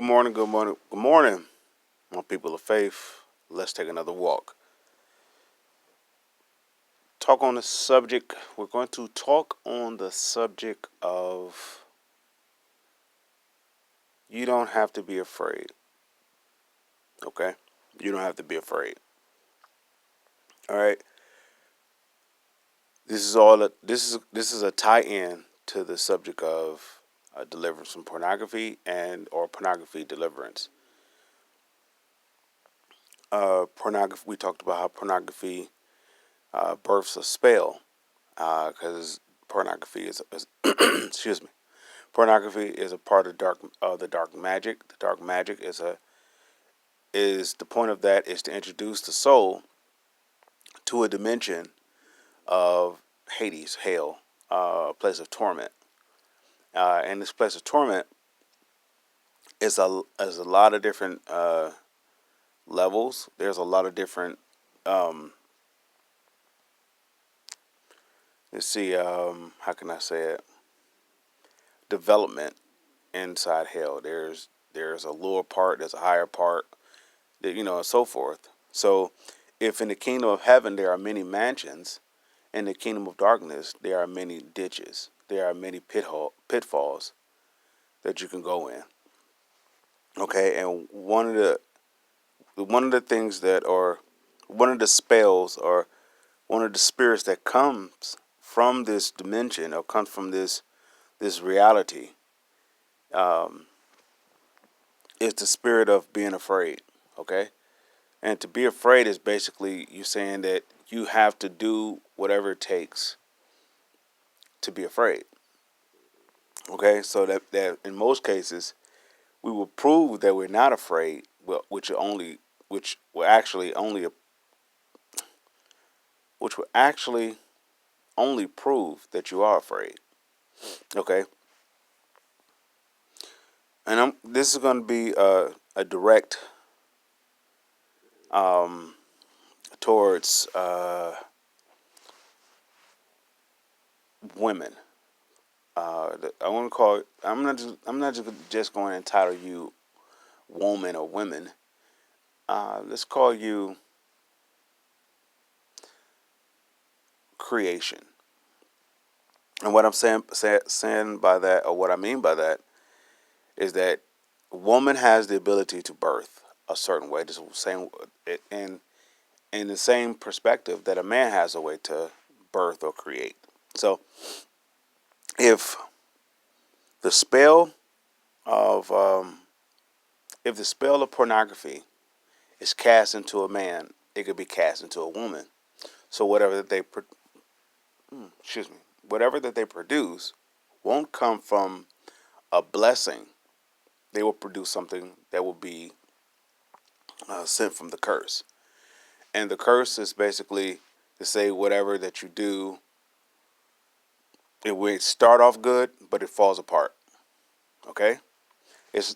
Good morning, good morning, good morning, my people of faith. Let's take another walk. Talk on the subject. We're going to talk on the subject of you don't have to be afraid. Okay? You don't have to be afraid. All right. This is a tie-in to the subject of deliverance from pornography and or pornography deliverance. Pornography. We talked about how pornography births a spell, because pornography is excuse me. Pornography is a part of the dark magic. The dark magic is the point of that is to introduce the soul to a dimension of Hades, hell, a place of torment. And this place of torment is a lot of different levels. There's a lot of different. Let's see. How can I say it? Development inside hell. There's a lower part. There's a higher part. And so forth. So, if in the kingdom of heaven there are many mansions, in the kingdom of darkness there are many ditches. There are many pitfalls that you can go in. Okay, and one of the things that, or one of the spells, or one of the spirits that comes from this dimension, or comes from this reality, is the spirit of being afraid. Okay, and to be afraid is basically you saying that you have to do whatever it takes to be afraid. Okay, so that in most cases we will prove that we're not afraid, well, which will actually only prove that you are afraid. Okay, and this is going to be a direct towards women. I want to call it. I'm not just going to entitle you woman or women. Let's call you creation. And what I'm saying by that, or what I mean by that, is that woman has the ability to birth a certain way. Just saying, in the same perspective that a man has a way to birth or create. So, if the spell of pornography is cast into a man, it could be cast into a woman. So whatever that they produce won't come from a blessing. They will produce something that will be sent from the curse. And the curse is basically to say whatever that you do, it will start off good, but it falls apart. Okay? It's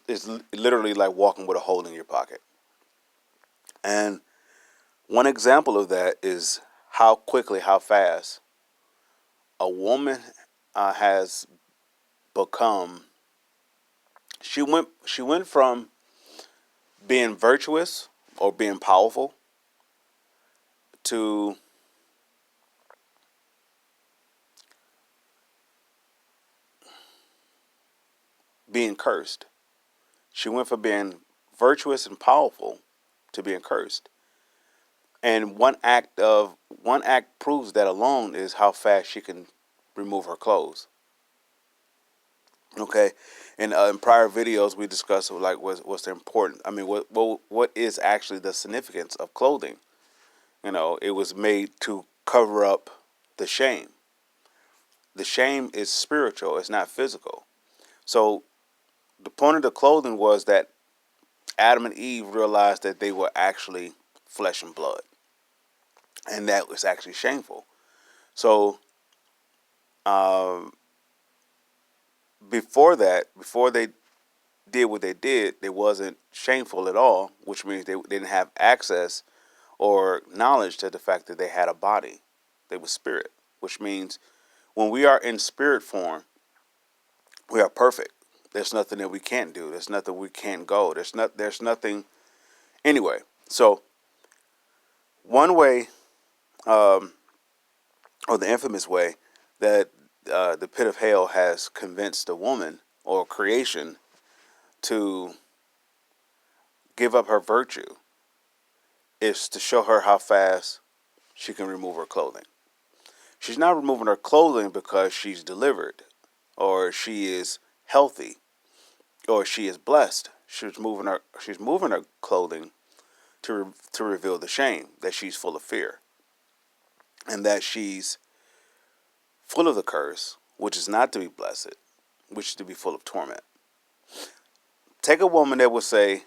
literally like walking with a hole in your pocket. And one example of that is how fast a woman has become. She went from being virtuous or being powerful to being cursed. She went from being virtuous and powerful to being cursed. And one act proves that alone is how fast she can remove her clothes. Okay, and in prior videos we discussed like what's the important. I mean, what is actually the significance of clothing? It was made to cover up the shame. The shame is spiritual; it's not physical. So the point of the clothing was that Adam and Eve realized that they were actually flesh and blood, and that was actually shameful. So before they did what they did, it wasn't shameful at all, which means they didn't have access or knowledge to the fact that they had a body. They were spirit, which means when we are in spirit form, we are perfect. There's nothing that we can't do. There's nothing we can't go. There's nothing. Anyway, so one way, or the infamous way, that the pit of hell has convinced a woman or creation to give up her virtue is to show her how fast she can remove her clothing. She's not removing her clothing because she's delivered, or she is healthy, or she is blessed. She's moving her clothing to reveal the shame that she's full of fear, and that she's full of the curse, which is not to be blessed, which is to be full of torment. Take a woman that would say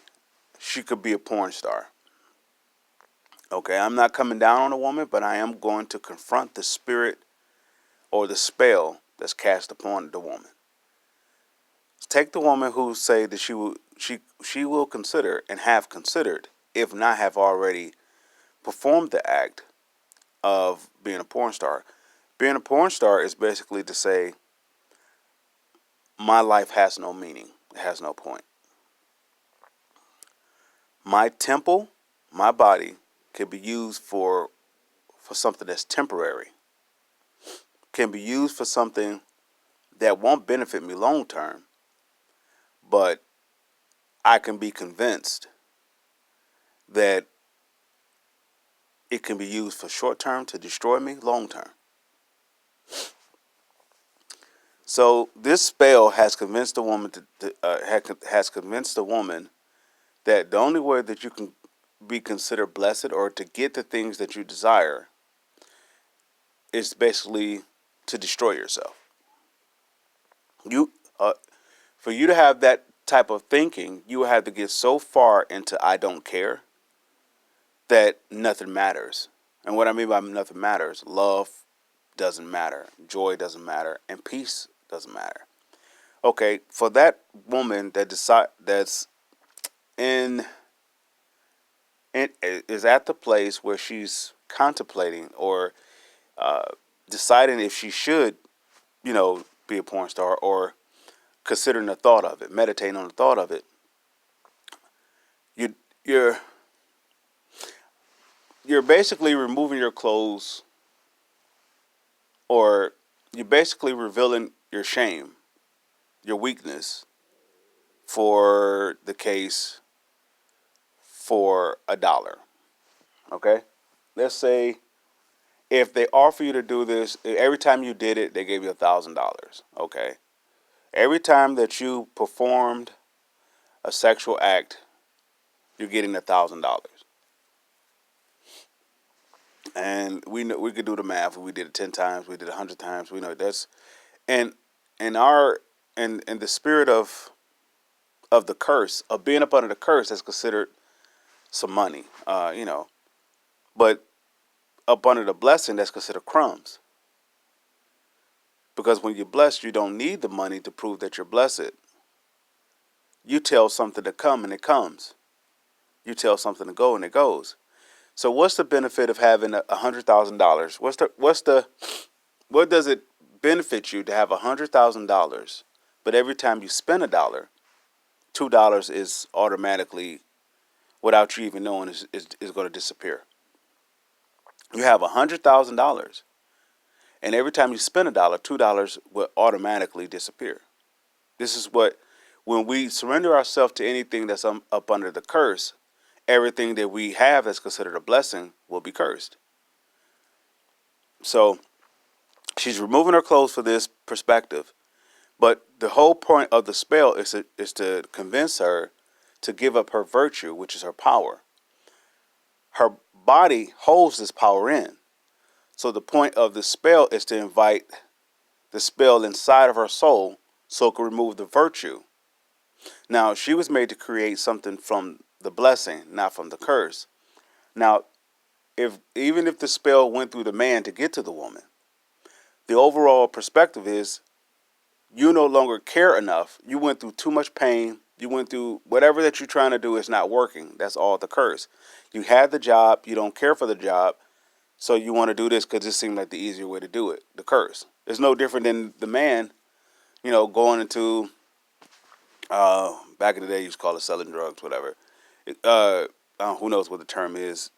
she could be a porn star. Okay, I'm not coming down on a woman, but I am going to confront the spirit or the spell that's cast upon the woman. Take the woman who say that she will consider and have considered, if not have already performed the act of being a porn star. Being a porn star is basically to say, my life has no meaning. It has no point. My temple, my body, can be used for something that's temporary. Can be used for something that won't benefit me long term, but I can be convinced that it can be used for short term to destroy me long term. So this spell has convinced the woman has convinced the woman that the only way that you can be considered blessed or to get the things that you desire is basically to destroy yourself. For you to have that type of thinking, you have to get so far into I don't care that nothing matters. And what I mean by nothing matters, love doesn't matter, joy doesn't matter, and peace doesn't matter. Okay, for that woman that's in is at the place where she's contemplating or deciding if she should, be a porn star, or considering the thought of it, meditating on the thought of it, you're basically removing your clothes, or you're basically revealing your shame, your weakness, for the case for $1. Okay, let's say if they offer you to do this, every time you did it, they gave you $1,000. Okay, every time that you performed a sexual act, you're getting $1,000. And we know, we could do the math. We did it 10 times. We did it 100 times. We know that's and in the spirit of the curse of being up under the curse, that's considered some money. But up under the blessing, that's considered crumbs. Because when you're blessed, you don't need the money to prove that you're blessed. You tell something to come and it comes. You tell something to go and it goes. So what's the benefit of having $100,000? What does it benefit you to have $100,000, but every time you spend $1, $2 is automatically, without you even knowing, is going to disappear. You have $100,000, and every time you spend $1, $2 will automatically disappear. This is when we surrender ourselves to anything that's up under the curse, everything that we have that's considered a blessing will be cursed. So she's removing her clothes for this perspective. But the whole point of the spell is to convince her to give up her virtue, which is her power. Her body holds this power in. So the point of the spell is to invite the spell inside of her soul so it can remove the virtue. Now, she was made to create something from the blessing, not from the curse. Now, even if the spell went through the man to get to the woman, the overall perspective is you no longer care enough. You went through too much pain. You went through whatever that you're trying to do is not working. That's all the curse. You had the job. You don't care for the job. So you want to do this because it seemed like the easier way to do it. The curse. It's no different than the man, going into Back in the day, you used to call it selling drugs, whatever. Who knows what the term is?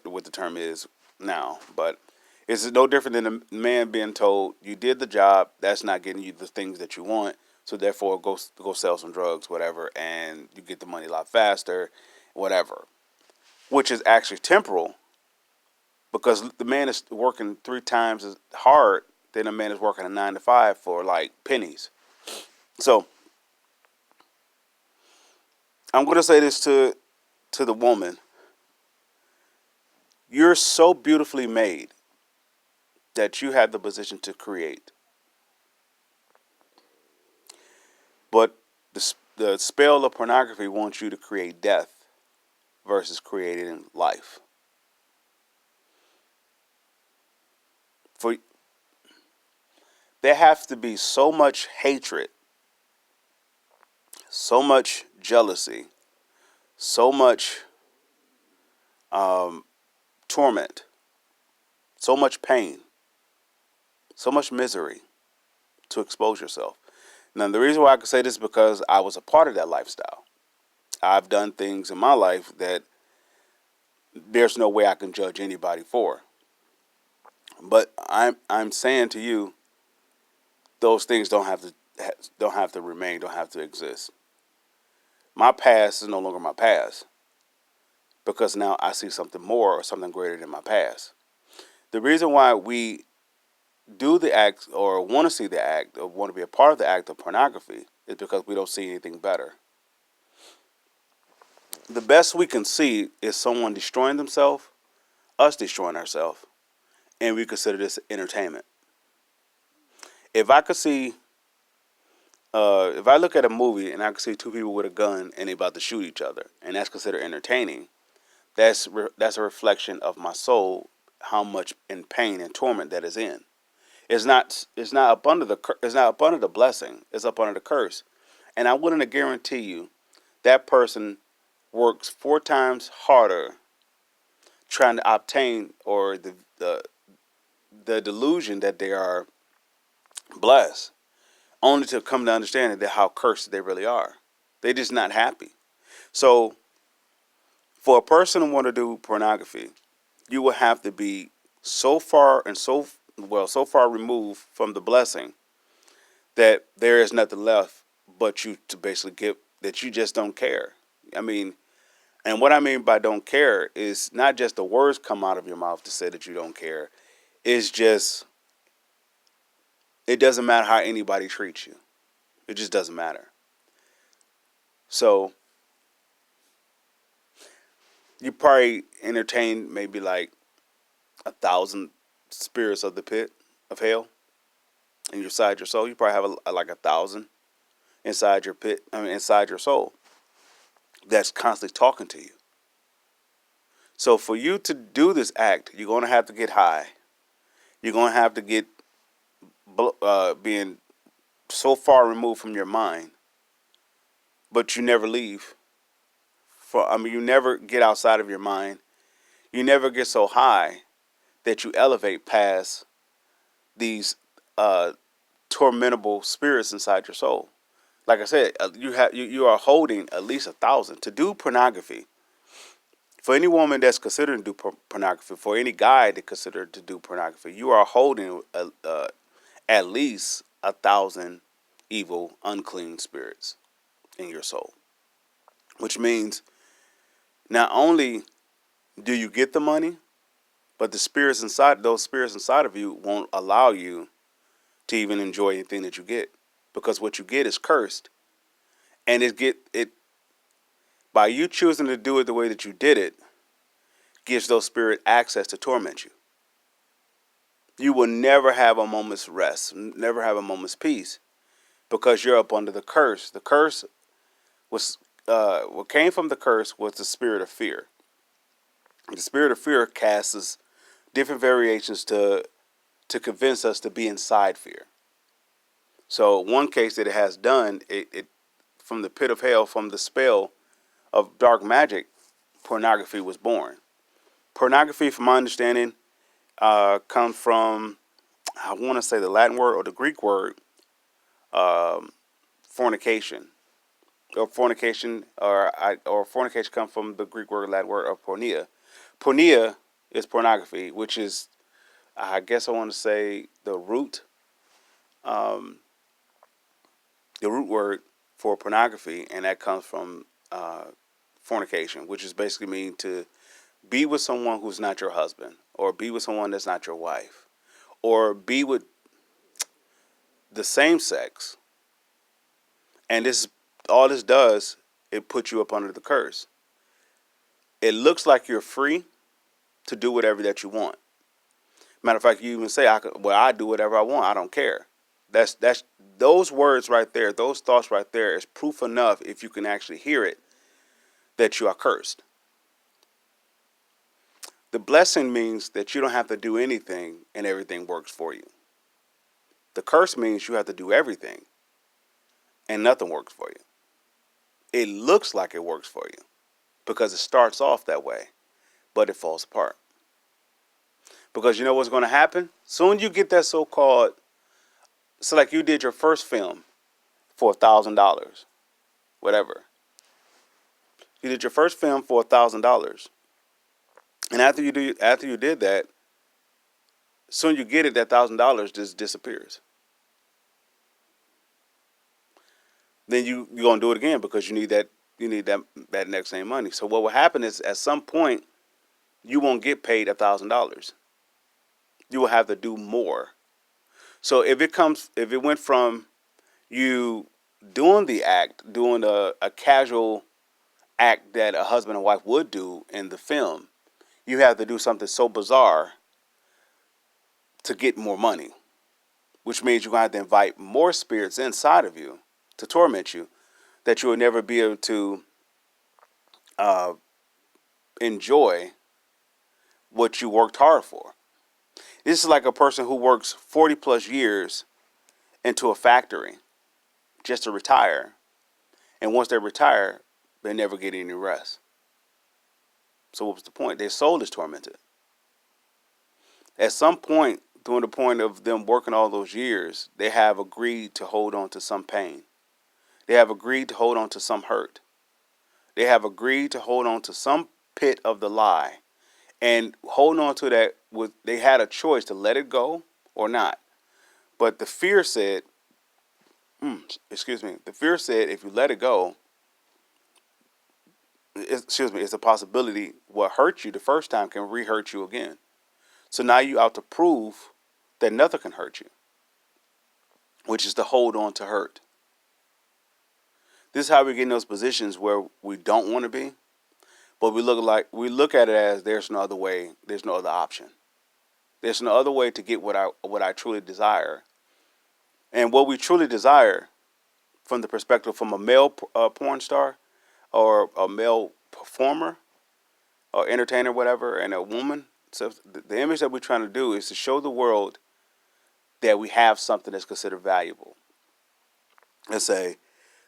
What the term is now? But it's no different than a man being told you did the job. That's not getting you the things that you want. So therefore, go sell some drugs, whatever, and you get the money a lot faster, whatever. Which is actually temporal because the man is working 3 times as hard than a man is working a 9 to 5 for like pennies. So I'm going to say this to the woman. You're so beautifully made that you have the position to create. But the spell of pornography wants you to create death versus creating life. For there has to be so much hatred, so much jealousy, so much torment, so much pain, so much misery to expose yourself. Now, the reason why I can say this is because I was a part of that lifestyle. I've done things in my life that there's no way I can judge anybody for. But I'm saying to you, those things don't have to remain, don't have to exist. My past is no longer my past because now I see something more or something greater than my past. The reason why we do the act or want to see the act or want to be a part of the act of pornography is because we don't see anything better. The best we can see is someone destroying themselves, us destroying ourselves, and we consider this entertainment. If I could see, if I look at a movie and I could see 2 people with a gun and they about to shoot each other, and that's considered entertaining, that's a reflection of my soul, how much in pain and torment that is in. It's not up under the blessing. It's up under the curse. And I wouldn't guarantee you that person works 4 times harder trying to obtain or the delusion that they are blessed, only to come to understand that how cursed they really are. They're just not happy. So for a person to want to do pornography, you will have to be so far and so far removed from the blessing that there is nothing left but you to basically give that you just don't care. I mean, and what I mean by don't care is not just the words come out of your mouth to say that you don't care. It's just, it doesn't matter how anybody treats you. It just doesn't matter. So you probably entertain maybe like 1,000 spirits of the pit of hell inside your soul. You probably have like 1,000 inside your pit. I mean, inside your soul that's constantly talking to you. So for you to do this act, you're going to have to get high. You're going to have to get being so far removed from your mind, but you never leave. You never get outside of your mind. You never get so high that you elevate past these tormentable spirits inside your soul. Like I said, you are holding at least 1,000 to do pornography. For any woman that's considering to do pornography, for any guy that considered to do pornography, you are holding at least 1,000 evil, unclean spirits in your soul. Which means not only do you get the money, but those spirits inside of you won't allow you to even enjoy anything that you get, because what you get is cursed, and it by you choosing to do it the way that you did it, gives those spirits access to torment you. You will never have a moment's rest, never have a moment's peace, because you're up under the curse. The curse was what came from the curse was the spirit of fear. The spirit of fear casts different variations to convince us to be inside fear. So one case that it has done, it from the pit of hell, from the spell of Drark-magic, pornography was born. Pornography, from my understanding, comes from, I want to say the Latin word or the Greek word, fornication. or fornication, or fornication comes from the Greek word, Latin word of porneia. Porneia is pornography, which is, I guess I want to say, um, the root word for pornography, and that comes from fornication, which is basically mean to be with someone who's not your husband, or be with someone that's not your wife, or be with the same sex. And this, all this does, it puts you up under the curse. It looks like you're free to do whatever that you want. Matter of fact, you even say, I do whatever I want. I don't care." That's those words right there, those thoughts right there is proof enough, if you can actually hear it, that you are cursed. The blessing means that you don't have to do anything and everything works for you. The curse means you have to do everything and nothing works for you. It looks like it works for you because it starts off that way, but it falls apart. Because you know what's going to happen? Soon you get that so-called, so like you did your first film for $1,000, whatever. You did your first film for $1,000, and after you did that, soon you get it, that $1,000 just disappears. Then you're gonna do it again because you need that next same money. So what will happen is, at some point, you won't get paid $1,000. You will have to do more. So if it went from you doing the act, doing a casual act that a husband and wife would do in the film, you have to do something so bizarre to get more money, which means you're going to have to invite more spirits inside of you to torment you, that you will never be able to enjoy what you worked hard for. This is like a person who works 40 plus years into a factory just to retire. And once they retire, they never get any rest. So what was the point? Their soul is tormented. At some point, during the point of them working all those years, they have agreed to hold on to some pain. They have agreed to hold on to some hurt. They have agreed to hold on to some pit of the lie. And holding on to that, they had a choice to let it go or not. But the fear said, the fear said, if you let it go, it's a possibility what hurt you the first time can re-hurt you again. So now you out to prove that nothing can hurt you, which is to hold on to hurt. This is how we get in those positions where we don't want to be, but we look at it as there's no other way, there's no other option. There's no other way to get what I truly desire. And what we truly desire, from the perspective from a male porn star or a male performer or entertainer, whatever, and a woman. So the image that we're trying to do is to show the world that we have something that's considered valuable. Let's say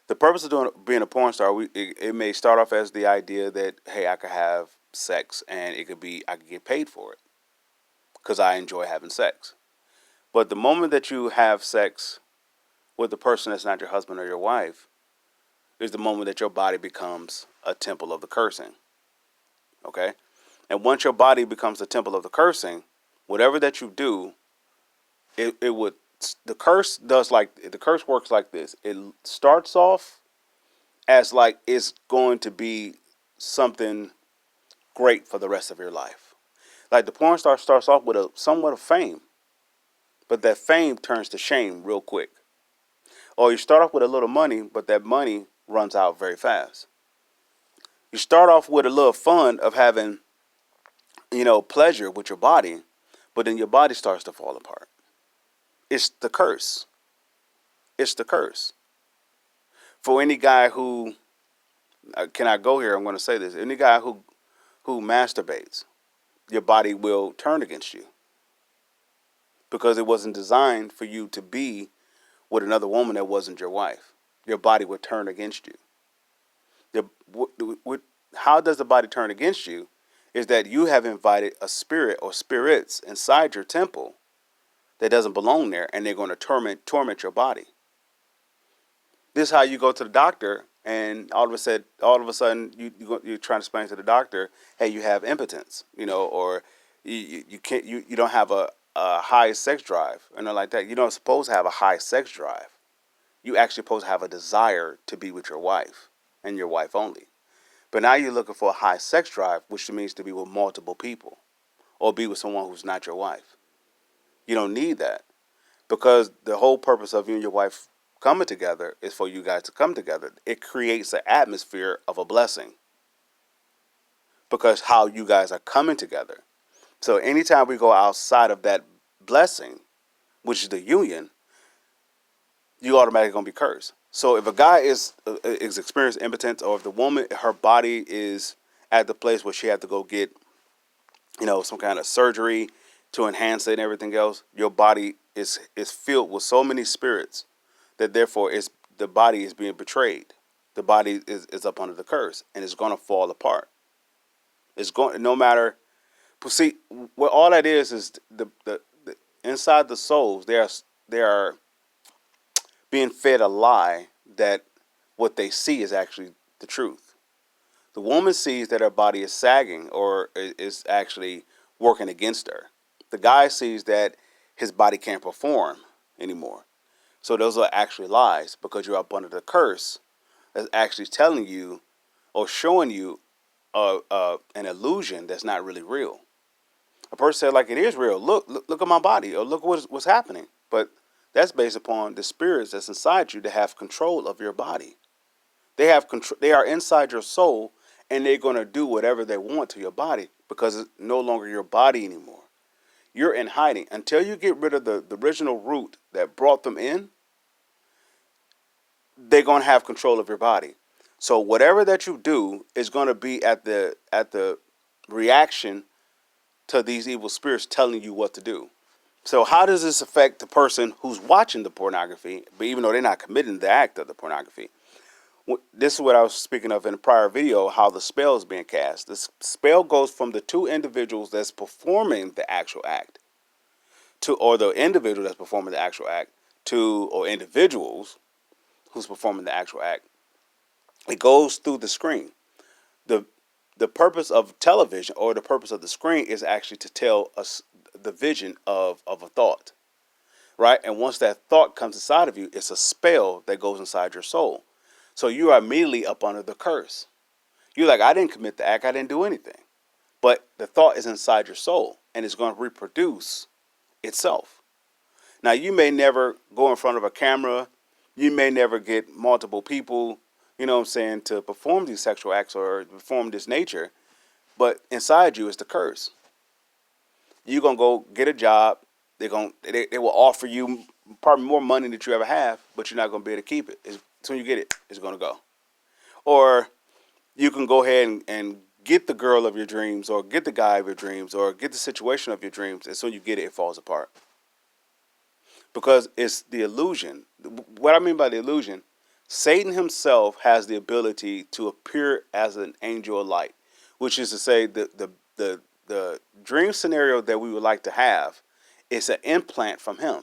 the purpose of being a porn star, it may start off as the idea that, hey, I could have sex and I could get paid for it because I enjoy having sex. But the moment that you have sex with a person that's not your husband or your wife is the moment that your body becomes a temple of the cursing. Okay? And once your body becomes the temple of the cursing, whatever that you do, the curse works like this. It starts off as like it's going to be something great for the rest of your life. Like the porn star starts off with somewhat of fame, but that fame turns to shame real quick. Or you start off with a little money, but that money runs out very fast. You start off with a little fun of having, pleasure with your body, but then your body starts to fall apart. It's the curse. It's the curse. For any guy who, can I go here? I'm going to say this. Any guy who masturbates, your body will turn against you because it wasn't designed for you to be with another woman that wasn't your wife. Your body would turn against you. How does the body turn against you? Is that you have invited a spirit or spirits inside your temple that doesn't belong there, and they're going to torment your body. This is how you go to the doctor and all of a sudden, you're trying to explain to the doctor, hey, you have impotence, or you can't, you don't have a high sex drive, like that. You don't supposed to have a high sex drive. You actually supposed to have a desire to be with your wife and your wife only. But now you're looking for a high sex drive, which means to be with multiple people or be with someone who's not your wife. You don't need that, because the whole purpose of you and your wife coming together is for you guys to come together. It creates an atmosphere of a blessing because how you guys are coming together. So anytime we go outside of that blessing, which is the union, you automatically gonna be cursed. So if a guy is experiencing impotence, or if the woman, her body is at the place where she had to go get, some kind of surgery to enhance it and everything else, your body is filled with so many spirits that therefore the body is being betrayed. The body is up under the curse and it's gonna fall apart. It's going, no matter. But see, what all that is the inside the souls, they are being fed a lie that what they see is actually the truth. The woman sees that her body is sagging or is actually working against her. The guy sees that his body can't perform anymore. So those are actually lies, because you're up under the curse that's actually telling you or showing you an illusion that's not really real. A person said, like, it is real. Look at my body, or look what's happening. But that's based upon the spirits that's inside you that have control of your body. They have control. They are inside your soul, and they're going to do whatever they want to your body because it's no longer your body anymore. You're in hiding until you get rid of the original root that brought them in. They're going to have control of your body. So whatever that you do is going to be at the reaction to these evil spirits telling you what to do. So how does this affect the person who's watching the pornography, but even though they're not committing the act of the pornography? This is what I was speaking of in a prior video, how the spell is being cast. The spell goes from the two individuals that's performing the actual act or the individual that's performing the actual act or individuals who's performing the actual act. It goes through the screen. The purpose of television, or the purpose of the screen, is actually to tell us the vision of a thought, right? And once that thought comes inside of you, it's a spell that goes inside your soul. So you are immediately up under the curse. You're like, I didn't commit the act, I didn't do anything. But the thought is inside your soul, and it's going to reproduce itself. Now, you may never go in front of a camera. You may never get multiple people, to perform these sexual acts or perform this nature. But inside you is the curse. You're going to go get a job. They will offer you probably more money than you ever have, but you're not going to be able to keep it. As soon as you get it, it's going to go. Or you can go ahead and get the girl of your dreams, or get the guy of your dreams, or get the situation of your dreams. As soon as you get it, it falls apart. Because it's the illusion. What I mean by the illusion, Satan himself has the ability to appear as an angel of light, which is to say the dream scenario that we would like to have is an implant from him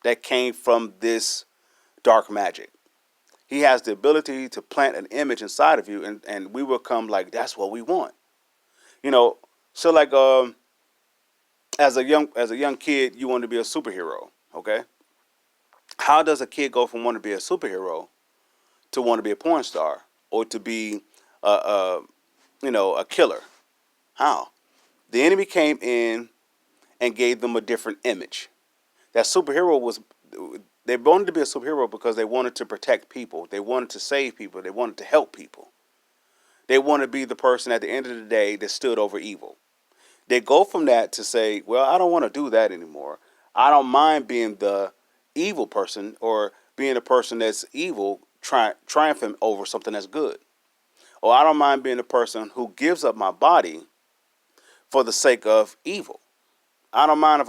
that came from this dark magic. He has the ability to plant an image inside of you, and we will come like, that's what we want. So like as a young kid, you want to be a superhero, okay? How does a kid go from wanting to be a superhero to want to be a porn star, or to be a killer? How? The enemy came in and gave them a different image. That superhero they wanted to be a superhero because they wanted to protect people. They wanted to save people. They wanted to help people. They want to be the person at the end of the day that stood over evil. They go from that to say, well, I don't want to do that anymore. I don't mind being the evil person, or being a person that's evil, triumphing over something that's good. Or I don't mind being a person who gives up my body for the sake of evil. I don't mind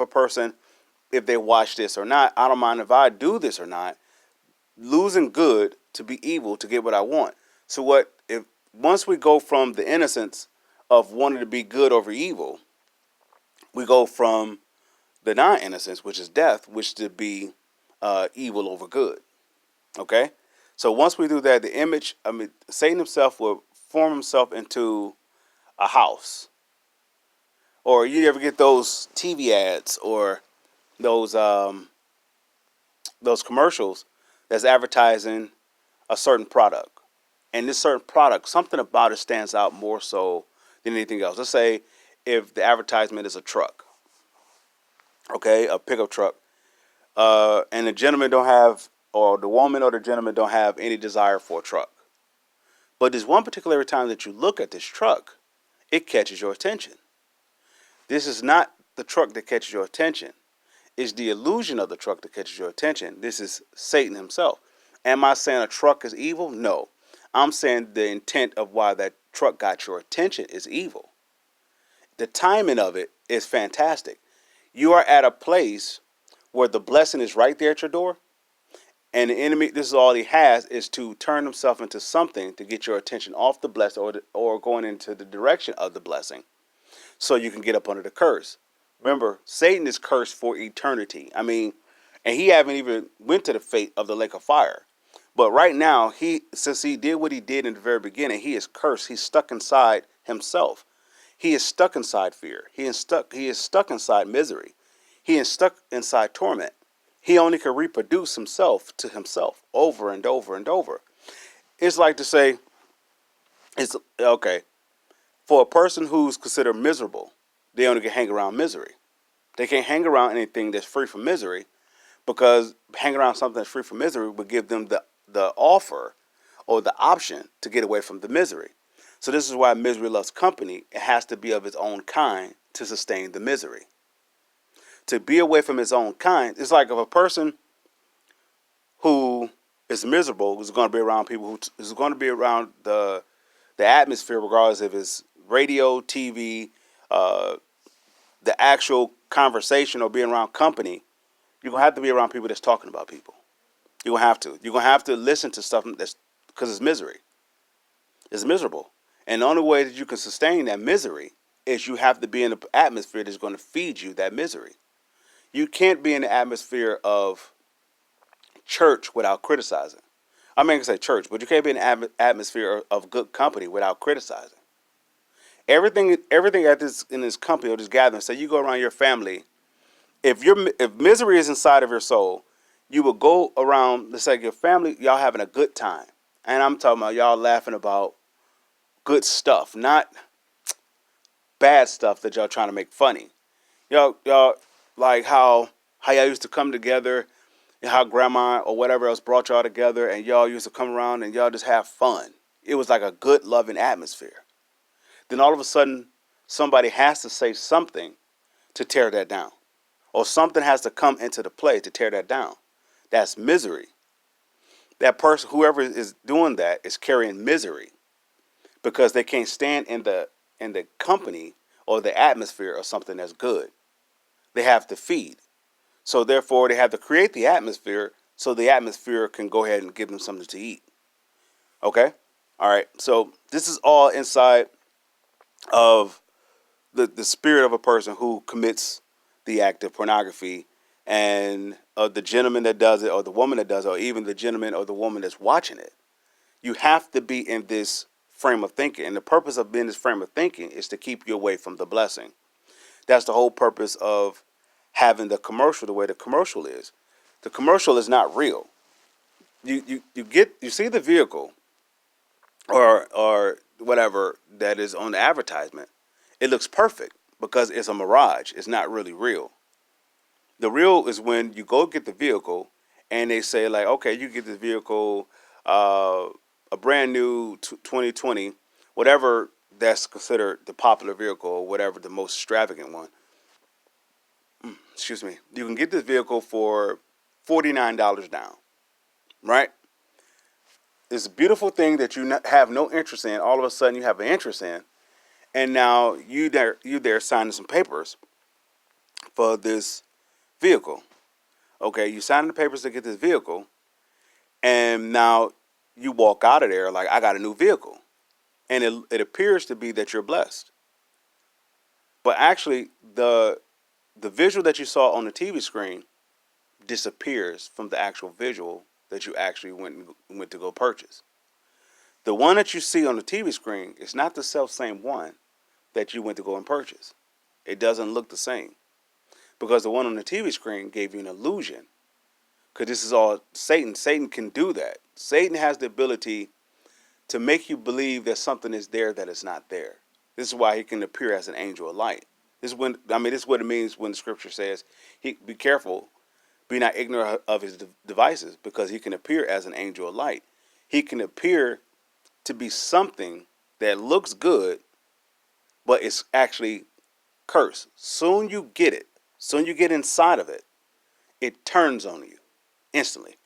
if they watch this or not. I don't mind if I do this or not. Losing good to be evil to get what I want. So once we go from the innocence of wanting to be good over evil, we go from the non-innocence, which is death, which to be evil over good. Okay? So once we do that, the image, Satan himself will form himself into a house. Or you ever get those TV ads or those those commercials that's advertising a certain product. And this certain product, something about it stands out more so than anything else. Let's say if the advertisement is a truck, okay, a pickup truck, and the gentleman don't have, or the woman or the gentleman don't have any desire for a truck. But there's one particular time that you look at this truck, it catches your attention. This is not the truck that catches your attention. It's the illusion of the truck that catches your attention. This is Satan himself. Am I saying a truck is evil? No. I'm saying the intent of why that truck got your attention is evil. The timing of it is fantastic. You are at a place where the blessing is right there at your door, and the enemy, this is all he has, is to turn himself into something to get your attention off the blessing or going into the direction of the blessing so you can get up under the curse. Remember, Satan is cursed for eternity. And he haven't even went to the fate of the lake of fire. But right now, since he did what he did in the very beginning, he is cursed. He's stuck inside himself. He is stuck inside fear. He is stuck inside misery. He is stuck inside torment. He only can reproduce himself to himself over and over and over. It's like to say, it's okay, for a person who's considered miserable, they only can hang around misery. They can't hang around anything that's free from misery, because hanging around something that's free from misery would give them the offer or the option to get away from the misery. So this is why misery loves company. It has to be of its own kind to sustain the misery. To be away from its own kind, it's like if a person who is miserable is going to be around people who is going to be around the atmosphere, regardless if it's radio, TV, the actual conversation, or being around company. You're going to have to be around people that's talking about people. You're going to have to. You're going to have to listen to stuff that's, because it's misery. It's miserable. And the only way that you can sustain that misery is you have to be in an atmosphere that's going to feed you that misery. You can't be in the atmosphere of church without criticizing. I can say church, but you can't be in the atmosphere of good company without criticizing. Everything at in this company or this gathering, say you go around your family, if misery is inside of your soul, you will go around, let's say your family, y'all having a good time. And I'm talking about y'all laughing about good stuff, not bad stuff that y'all trying to make funny. Y'all like how y'all used to come together, and how grandma or whatever else brought y'all together, and y'all used to come around and y'all just have fun. It was like a good, loving atmosphere. Then all of a sudden, somebody has to say something to tear that down. Or something has to come into the play to tear that down. That's misery. That person, whoever is doing that, is carrying misery because they can't stand in the company or the atmosphere of something that's good. They have to feed. So therefore, they have to create the atmosphere so the atmosphere can go ahead and give them something to eat. Okay? All right. So this is all inside of the spirit of a person who commits the act of pornography, and the gentleman that does it, or the woman that does it, or even the gentleman or the woman that's watching it. You have to be in this frame of thinking. And the purpose of being in this frame of thinking is to keep you away from the blessing. That's the whole purpose of having the commercial the way the commercial is. The commercial is not real. You see the vehicle or whatever that is on the advertisement. It looks perfect because it's a mirage. It's not really real. The real is when you go get the vehicle and they say, like, okay, you get this vehicle, a brand new 2020, whatever that's considered the popular vehicle or whatever the most extravagant one. Excuse me. You can get this vehicle for $49 down, right? It's a beautiful thing that you have no interest in. All of a sudden you have an interest in. And now you there signing some papers for this vehicle. Okay, you sign the papers to get this vehicle, and now you walk out of there like, I got a new vehicle. And it appears to be that you're blessed. But actually, the visual that you saw on the TV screen disappears from the actual visual that you actually went to go purchase. The one that you see on the TV screen is not the self same one that you went to go and purchase. It doesn't look the same because the one on the TV screen gave you an illusion. Because this is all Satan. Satan can do that. Satan has the ability to make you believe that something is there that is not there. This is why he can appear as an angel of light. This is what it means when the scripture says, "Be careful, be not ignorant of his devices," because he can appear as an angel of light. He can appear to be something that looks good, but it's actually cursed. Soon you get it. Soon you get inside of it, it turns on you instantly.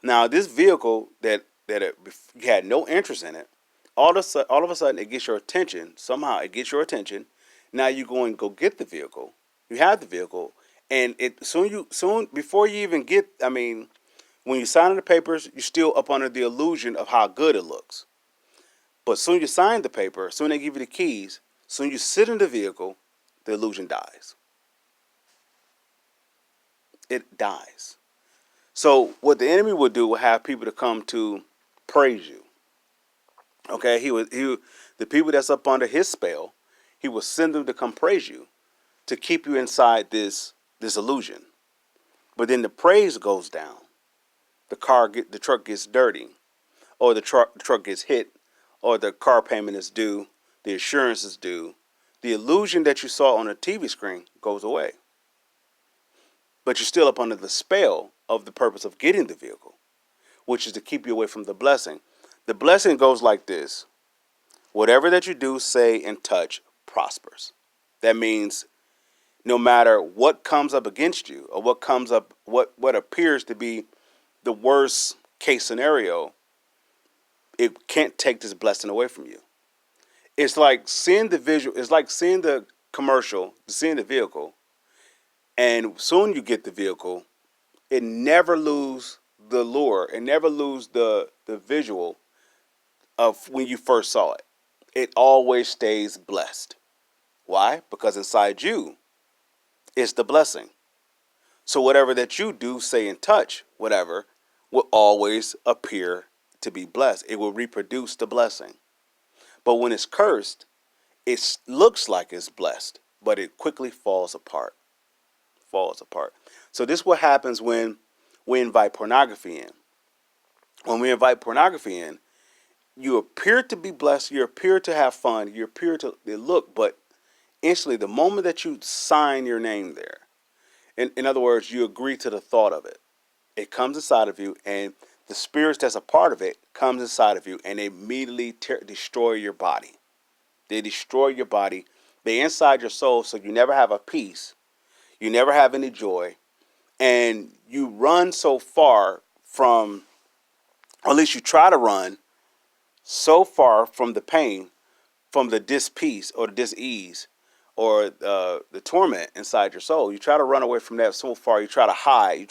Now, this vehicle that you had no interest in it, all of a sudden it gets your attention. Somehow it gets your attention. Now you go and go get the vehicle. You have the vehicle, and soon before you even get, when you sign the papers, you're still up under the illusion of how good it looks. But soon you sign the paper, soon they give you the keys, soon you sit in the vehicle, the illusion dies. It dies. So what the enemy would do will have people to come to praise you. Okay, the people that's up under his spell, he will send them to come praise you, to keep you inside this illusion. But then the praise goes down. The truck gets dirty, or the truck gets hit, or the car payment is due, the insurance is due. The illusion that you saw on the TV screen goes away. But you're still up under the spell of the purpose of getting the vehicle, which is to keep you away from the blessing. The blessing goes like this: whatever that you do, say, and touch prospers. That means no matter what comes up against you, or what appears to be the worst case scenario, it can't take this blessing away from you. It's like seeing the visual. It's like seeing the commercial, seeing the vehicle, and soon you get the vehicle. It never lose the lure. It never lose the visual of when you first saw it. It always stays blessed. Why? Because inside you is the blessing. So whatever that you do, say, and touch, whatever, will always appear to be blessed. It will reproduce the blessing. But when it's cursed, it looks like it's blessed, but it quickly falls apart. So this is what happens when we invite pornography in. When we invite pornography in, you appear to be blessed, you appear to have fun, you appear to look, but instantly, the moment that you sign your name there, in other words, you agree to the thought of it, it comes inside of you, and the spirits that's a part of it comes inside of you, and they immediately destroy your body. They destroy your body. They inside your soul, so you never have a peace. You never have any joy. And you run so far from, or at least you try to run so far from the pain, from the dis-peace or the dis-ease, or the torment inside your soul. You try to run away from that so far. You try to hide.